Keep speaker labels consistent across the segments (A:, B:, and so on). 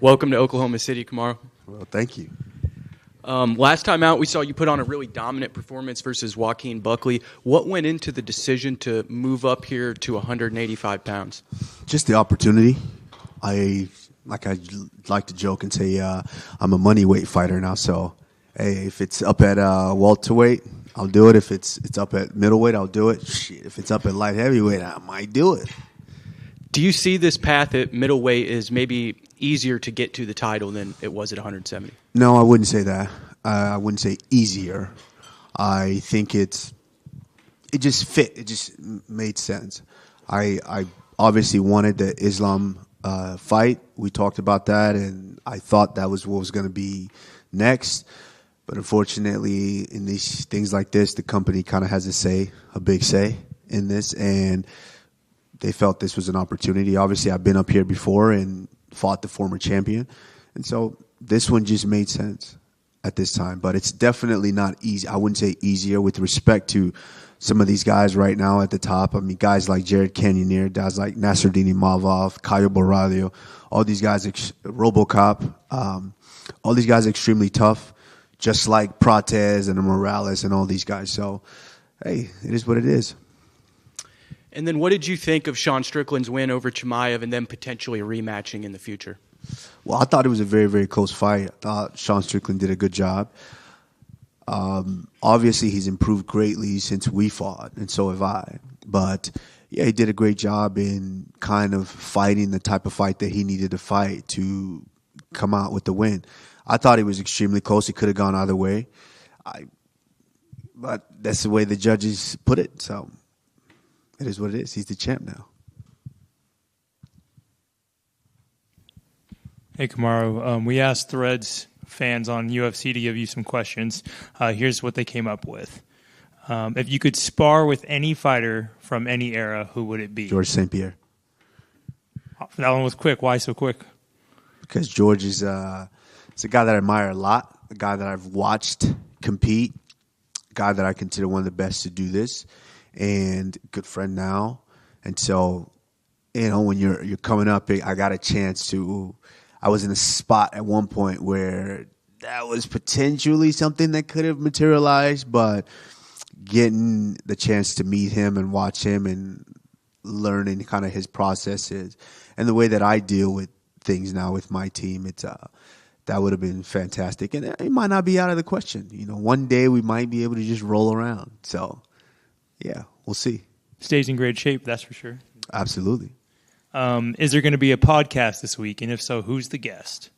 A: Welcome to Oklahoma City, Kamaru.
B: Well, thank you.
A: Last time out, we saw you put on a really dominant performance versus Joaquin Buckley. What went into the decision to move up here to 185 pounds?
B: Just the opportunity. I like to joke and say I'm a moneyweight fighter now. So, hey, if it's up at welterweight, I'll do it. If it's up at middleweight, I'll do it. Shit, if it's up at light heavyweight, I might do it.
A: Do you see this path at middleweight is maybe easier to get to the title than it was at 170?
B: No, I wouldn't say that. I wouldn't say easier. I think it just fit. It just made sense. I obviously wanted the Islam fight. We talked about that, and I thought that was what was going to be next. But unfortunately, in these things like this, the company kind of has a big say in this, and they felt this was an opportunity. Obviously, I've been up here before and fought the former champion, and so this one just made sense at this time. But it's definitely not easy. I wouldn't say easier with respect to some of these guys right now at the top. I mean, guys like Jared Cannonier, guys like Nasruddin Imavov, Caio Borralho, all these guys, Robocop, all these guys are extremely tough, just like Prates and Morales and all these guys. So, hey, it is what it is.
A: And then what did you think of Sean Strickland's win over Chimaev and then potentially rematching in the future?
B: Well, I thought it was a very, very close fight. I thought Sean Strickland did a good job. Obviously, he's improved greatly since we fought, and so have I. But, yeah, he did a great job in kind of fighting the type of fight that he needed to fight to come out with the win. I thought it was extremely close. It could have gone either way. But that's the way the judges put it, so it is what it is. He's the champ now.
C: Hey, Kamaru. We asked Threads fans on UFC to give you some questions. Here's what they came up with. If you could spar with any fighter from any era, who would it be?
B: George St. Pierre.
C: That one was quick. Why so quick?
B: Because George is it's a guy that I admire a lot, a guy that I've watched compete, a guy that I consider one of the best to do this, and a good friend now. And so, you know, when you're coming up, I got a chance to – I was in a spot at one point where that was potentially something that could have materialized, but getting the chance to meet him and watch him and learning kind of his processes and the way that I deal with things now with my team, that would have been fantastic. And it might not be out of the question. You know, one day we might be able to just roll around. So, yeah, we'll see.
C: Stays in great shape, that's for sure.
B: Absolutely.
C: Is there going to be a podcast this week? And if so, who's the guest?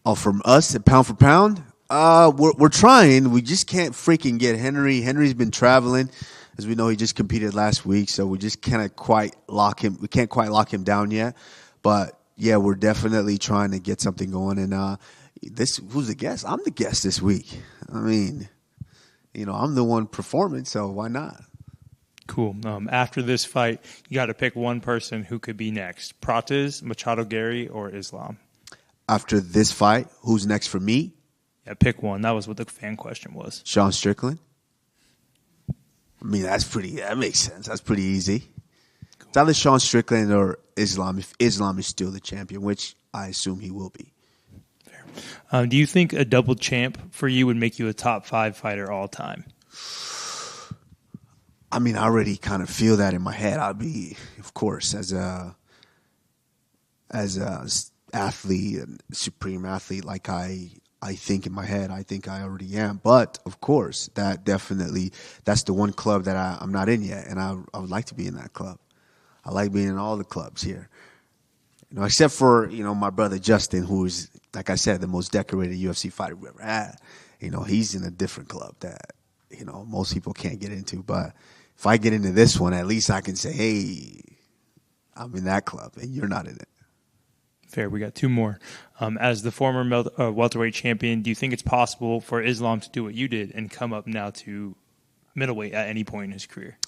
B: Oh, from us at Pound for Pound? We're trying. We just can't freaking get Henry. Henry's been traveling. As we know, he just competed last week, so we just can't quite lock him. We can't quite lock him down yet. But, yeah, we're definitely trying to get something going. And who's the guest? I'm the guest this week. I mean, you know, I'm the one performing, so why not?
C: Cool. After this fight, you got to pick one person who could be next. Prates, Machado Gary, or Islam?
B: After this fight, who's next for me?
C: Yeah, pick one. That was what the fan question was.
B: Sean Strickland. I mean, that makes sense. That's pretty easy. Cool. It's either Sean Strickland or Islam, if Islam is still the champion, which I assume he will be.
C: Fair. Do you think a double champ for you would make you a top 5 fighter all time?
B: I mean, I already kind of feel that in my head. I'll be, of course, as a athlete, a supreme athlete, like I think in my head, I think I already am. But of course, that's the one club that I'm not in yet, and I would like to be in that club. I like being in all the clubs here, you know, except for, you know, my brother Justin, who is, like I said, the most decorated UFC fighter we've ever had. You know, he's in a different club that, you know, most people can't get into. But if I get into this one, at least I can say, hey, I'm in that club and you're not in it.
C: Fair. We got 2 more. As the former welterweight champion, do you think it's possible for Islam to do what you did and come up now to middleweight at any point in his career?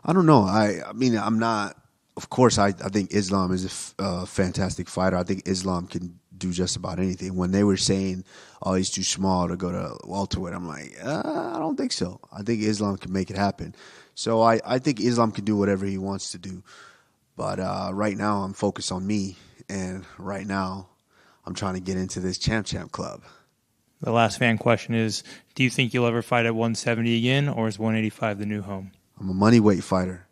B: I don't know. I mean, I'm not. Of course, I think Islam is a fantastic fighter. I think Islam can do just about anything. When they were saying, oh, he's too small to go to welterweight, I'm like, I don't think so. I think Islam can make it happen. So I think Islam can do whatever he wants to do. But right now I'm focused on me. And right now I'm trying to get into this champ club.
C: The last fan question is, do you think you'll ever fight at 170 again, or is 185 the new home?
B: I'm a moneyweight fighter.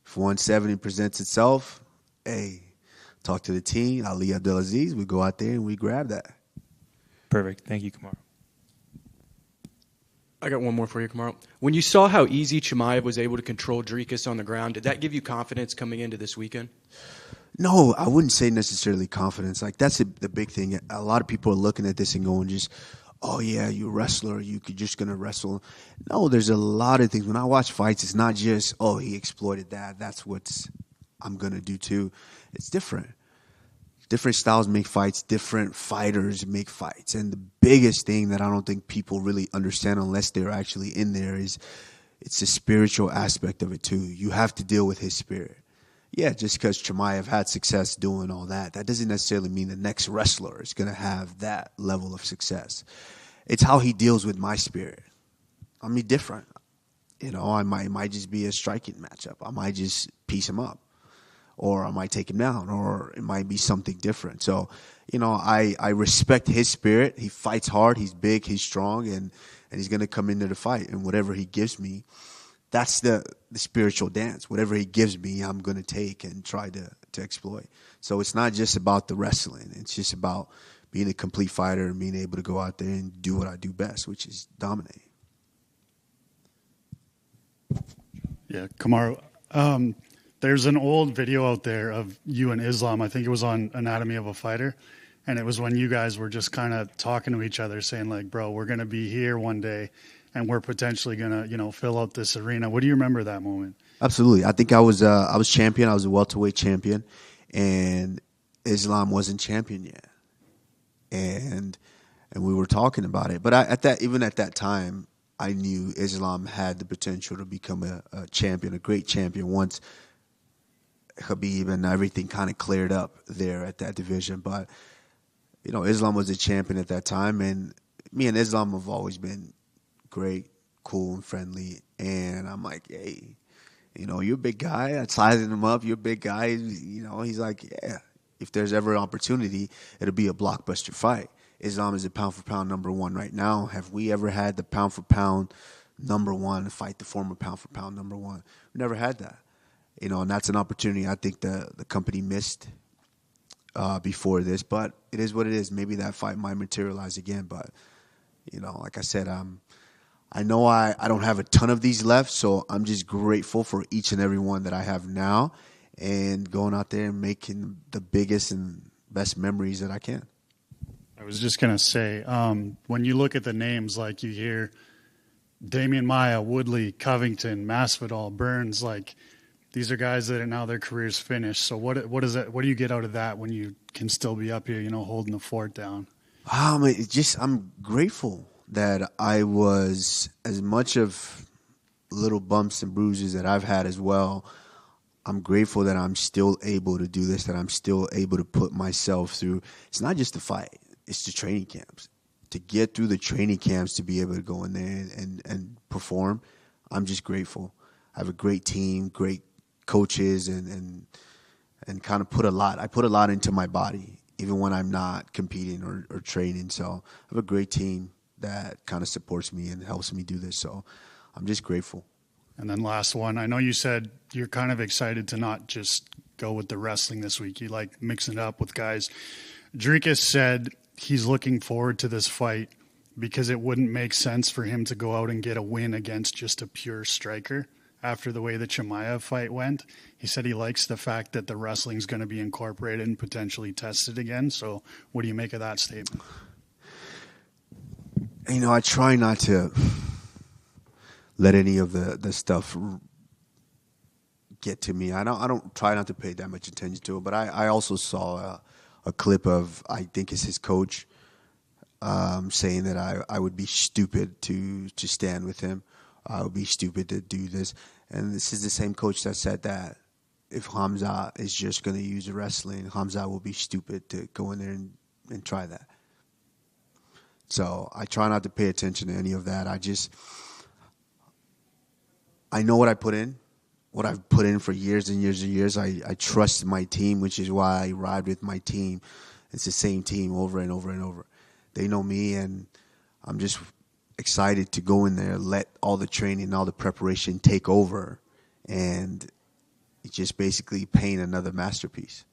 B: If 170 presents itself, hey, talk to the team, Ali Abdelaziz, we go out there and we grab that.
C: Perfect. Thank you, Kamaru.
A: I got one more for you, Kamaru. When you saw how easy Chimaev was able to control Dricus on the ground, did that give you confidence coming into this weekend?
B: No, I wouldn't say necessarily confidence. Like, that's the big thing. A lot of people are looking at this and going just, oh, yeah, you're a wrestler. You're just going to wrestle. No, there's a lot of things. When I watch fights, it's not just, oh, he exploited that. That's what I'm going to do too. It's different. Different styles make fights. Different fighters make fights. And the biggest thing that I don't think people really understand unless they're actually in there is it's the spiritual aspect of it too. You have to deal with his spirit. Yeah, just because Chimaev had success doing all that, that doesn't necessarily mean the next wrestler is going to have that level of success. It's how he deals with my spirit. I mean, different. You know, it might just be a striking matchup. I might just piece him up. Or I might take him down. Or it might be something different. So, you know, I respect his spirit. He fights hard. He's big. He's strong. And he's going to come into the fight. And whatever he gives me, that's the spiritual dance. Whatever he gives me, I'm going to take and try to exploit. So it's not just about the wrestling. It's just about being a complete fighter and being able to go out there and do what I do best, which is dominate.
D: Yeah, Kamaru, there's an old video out there of you and Islam. I think it was on Anatomy of a Fighter. And it was when you guys were just kind of talking to each other saying, like, bro, we're going to be here one day. And we're potentially going to, you know, fill out this arena. What do you remember that moment?
B: Absolutely. I think I was champion. I was a welterweight champion, and Islam wasn't champion yet. And we were talking about it. But even at that time, I knew Islam had the potential to become a champion, a great champion, once Khabib and everything kind of cleared up there at that division. But, you know, Islam was a champion at that time, and me and Islam have always been great, cool, and friendly. And I'm like, hey, you know, you're a big guy. I sizing him up. You're a big guy. You know, he's like, yeah, if there's ever an opportunity, it'll be a blockbuster fight. Islam is a pound-for-pound number one right now. Have we ever had the pound-for-pound number one fight the former pound-for-pound number one? We never had that. You know, and that's an opportunity I think the company missed before this. But it is what it is. Maybe that fight might materialize again. But, you know, like I said, I know I don't have a ton of these left, so I'm just grateful for each and every one that I have now and going out there and making the biggest and best memories that I can.
D: I was just going to say, when you look at the names, like you hear Damian Maia, Woodley, Covington, Masvidal, Burns, like these are guys that are now their careers finished. So what do you get out of that when you can still be up here, you know, holding the fort down?
B: I'm grateful that I was, as much of little bumps and bruises that I've had as well, I'm grateful that I'm still able to do this, that I'm still able to put myself through. It's not just the fight, it's the training camps. To get through the training camps, to be able to go in there and perform, I'm just grateful. I have a great team, great coaches, and kind of put a lot. I put a lot into my body, even when I'm not competing or training. So I have a great team that kind of supports me and helps me do this. So I'm just grateful.
D: And then last one, I know you said you're kind of excited to not just go with the wrestling this week. You like mixing it up with guys. Dricus said he's looking forward to this fight because it wouldn't make sense for him to go out and get a win against just a pure striker after the way the Chimaev fight went. He said he likes the fact that the wrestling's going to be incorporated and potentially tested again. So what do you make of that statement?
B: You know, I try not to let any of the stuff get to me. I don't try not to pay that much attention to it. But I also saw a clip of, I think it's his coach, saying that I would be stupid to stand with him. I would be stupid to do this. And this is the same coach that said that if Hamza is just going to use the wrestling, Hamza will be stupid to go in there and try that. So I try not to pay attention to any of that. I know what I put in, what I've put in for years and years and years. I trust my team, which is why I ride with my team. It's the same team over and over and over. They know me, and I'm just excited to go in there, let all the training, all the preparation take over, and just basically paint another masterpiece.